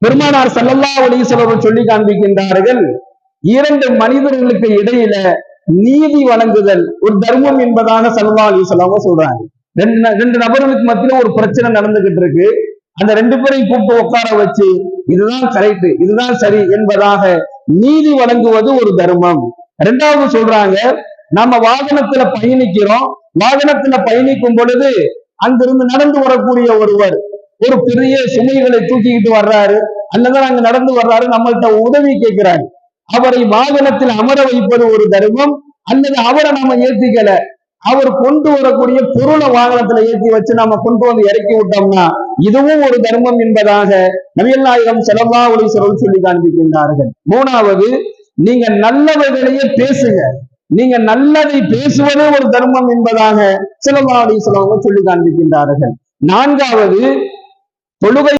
பெருமானார் ஸல்லல்லாஹு அலைஹி வஸல்லம் சொல்லி காண்பிக்கின்றார்கள், இரண்டு மனிதர்களுக்கு இடையில நீதி வழங்குதல் ஒரு தர்மம் என்பதாக ஸல்லல்லாஹு அலைஹி வஸல்லம் சொல்றாங்க. ரெண்டு நபர்களுக்கு மத்தியில ஒரு பிரச்சனை நடந்துகிட்டு இருக்கு. அந்த ரெண்டு பேரையும் கூப்பிட்டு உட்கார வச்சு இதுதான் கரெக்ட், இதுதான் சரி என்பதாக நீதி வழங்குவது ஒரு தர்மம். இரண்டாவது சொல்றாங்க, நம்ம வாகனத்துல பயணிக்கிறோம். வாகனத்துல பயணிக்கும் பொழுது அங்கிருந்து நடந்து வரக்கூடிய ஒருவர் ஒரு பெரிய சுமைகளை தூக்கிக்கிட்டு வர்றாரு, அல்லது அங்க நடந்து வர்றாரு, நம்மள்கிட்ட உதவி கேட்கிறாரு. அவரை வாகனத்தில் அமர வைப்பது ஒரு தர்மம். அல்லது அவரை நம்ம ஏத்திக்கல, அவர் கொண்டு வரக்கூடிய பொருளை வாகனத்துல ஏற்றி வச்சு நம்ம கொண்டு வந்து இறக்கி விட்டோம்னா இதுவும் ஒரு தர்மம் என்பதாக நபிகள் நாயகம் ஸல்லல்லாஹு அலைஹி வஸல்லம் சொல்லி காண்பிக்கின்றார்கள். மூணாவது, நீங்க நல்லவைகளையே பேசுங்க, நீங்க நல்லதை பேசுவதே ஒரு தர்மம் என்பதாக ஸல்லல்லாஹு அலைஹி வஸல்லம் சொல்லி காண்பிக்கின்றார்கள். நான்காவது, தொழுகை